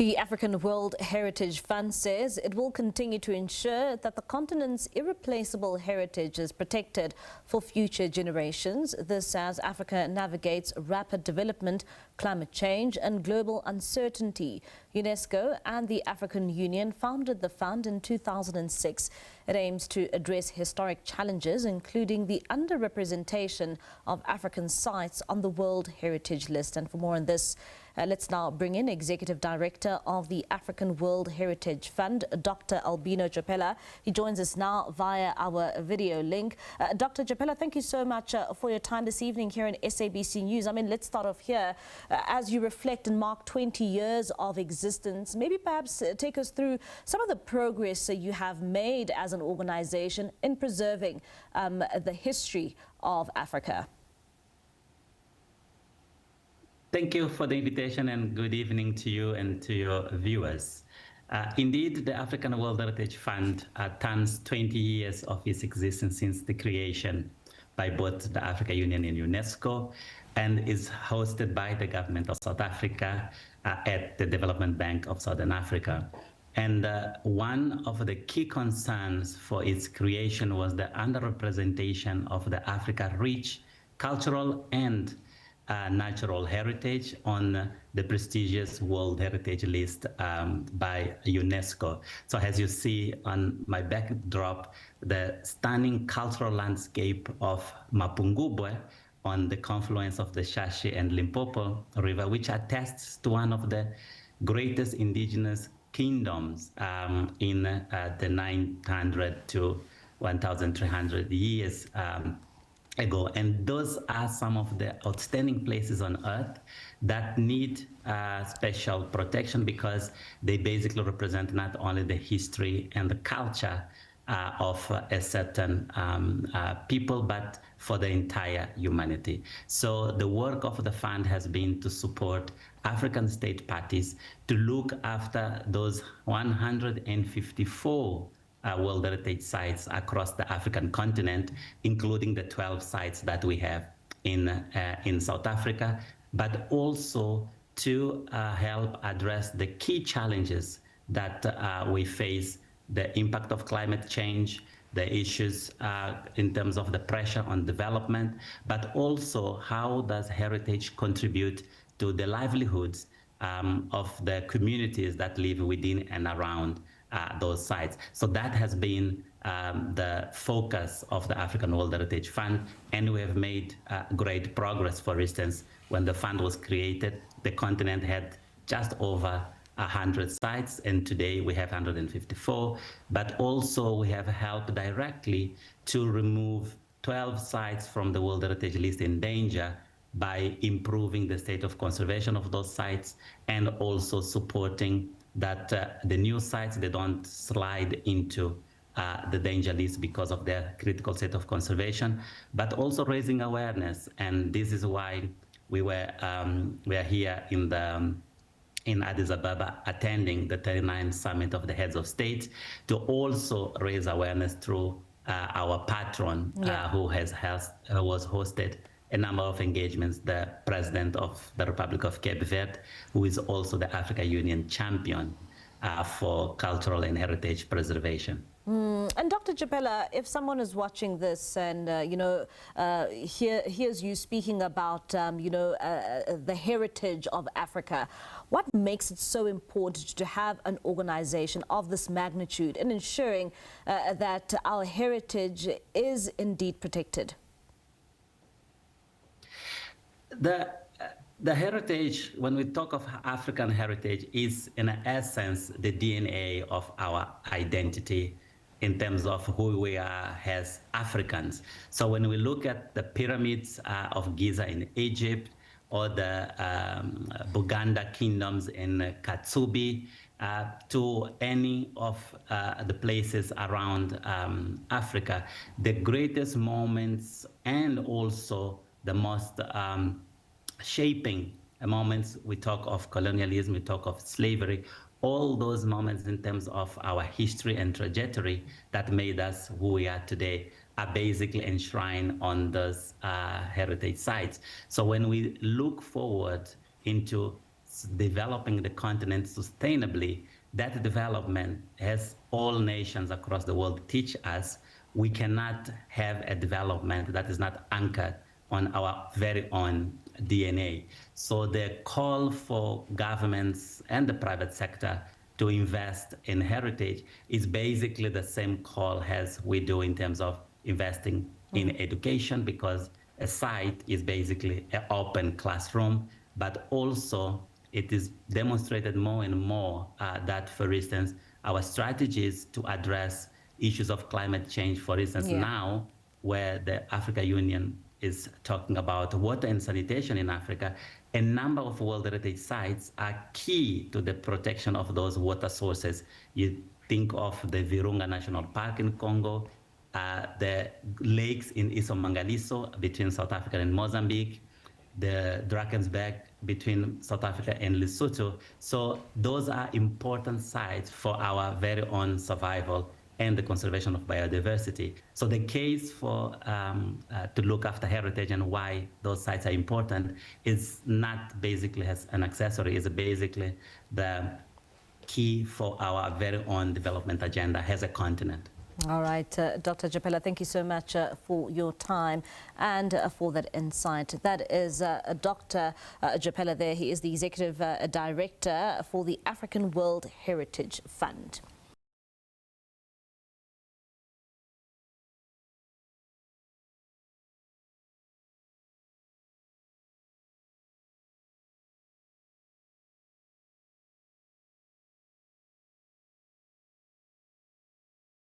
The African World Heritage Fund says it will continue to ensure that the continent's irreplaceable heritage is protected for future generations. This as Africa navigates rapid development, climate change and global uncertainty. UNESCO and the African Union founded the fund in 2006. It aims to address historic challenges, including the underrepresentation of African sites on the World Heritage List. And for more on this, let's now bring in Executive Director of the African World Heritage Fund, Dr. Albino Jopela. He joins us now via our video link. Dr. Jopela, thank you so much for your time this evening here in SABC News. I mean, let's start off here. As you reflect and mark 20 years of existence, maybe perhaps take us through some of the progress you have made as an organization in preserving the history of Africa. Thank you for the invitation and good evening to you and to your viewers. Indeed, the African World Heritage Fund turns 20 years of its existence since the creation by both the African Union and UNESCO, and is hosted by the government of South Africa at the Development Bank of Southern Africa. And one of the key concerns for its creation was the underrepresentation of the Africa-rich cultural and natural heritage on the prestigious World Heritage List by UNESCO. So as you see on my backdrop, the stunning cultural landscape of Mapungubwe on the confluence of the Shashi and Limpopo River, which attests to one of the greatest indigenous kingdoms in the 900 to 1,300 years ago. And those are some of the outstanding places on earth that need special protection, because they basically represent not only the history and the culture of a certain people, but for the entire humanity. So the work of the fund has been to support African state parties to look after those 154 World Heritage sites across the African continent, including the 12 sites that we have in South Africa, but also to help address the key challenges that we face: the impact of climate change, the issues in terms of the pressure on development, but also how does heritage contribute to the livelihoods of the communities that live within and around those sites. So that has been the focus of the African World Heritage Fund, and we have made great progress. For instance, when the fund was created, the continent had just over 100 sites, and today we have 154, but also we have helped directly to remove 12 sites from the World Heritage List in danger by improving the state of conservation of those sites, and also supporting that the new sites, they don't slide into the danger list because of their critical state of conservation, but also raising awareness. And this is why we are here in Addis Ababa attending the 39th Summit of the Heads of State to also raise awareness through our patron, who was hosted a number of engagements, the President of the Republic of Cape Verde, who is also the African Union champion for cultural and heritage preservation. And Dr. Jopela, if someone is watching this and hears you speaking about the heritage of Africa, what makes it so important to have an organization of this magnitude in ensuring that our heritage is indeed protected? The heritage, when we talk of African heritage, is in essence the DNA of our identity in terms of who we are as Africans. So when we look at the pyramids of Giza in Egypt, or the Buganda kingdoms in Katsubi, to any of the places around Africa, the greatest moments and also the most shaping moments, we talk of colonialism, we talk of slavery, all those moments in terms of our history and trajectory that made us who we are today are basically enshrined on those heritage sites. So when we look forward into developing the continent sustainably, that development, as all nations across the world teach us, we cannot have a development that is not anchored on our very own DNA. So the call for governments and the private sector to invest in heritage is basically the same call as we do in terms of investing in education, because a site is basically an open classroom, but also it is demonstrated more and more that, for instance, our strategies to address issues of climate change, for instance, now where the African Union is talking about water and sanitation in Africa, a number of World Heritage sites are key to the protection of those water sources. You think of the Virunga National Park in Congo, the lakes in Isomangaliso between South Africa and Mozambique, the Drakensberg between South Africa and Lesotho. So those are important sites for our very own survival and the conservation of biodiversity. So the case for to look after heritage and why those sites are important is not basically as an accessory, it's basically the key for our very own development agenda as a continent. All right, Dr. Jopela, thank you so much for your time and for that insight. That is Dr. Jopela there. He is the Executive Director for the African World Heritage Fund.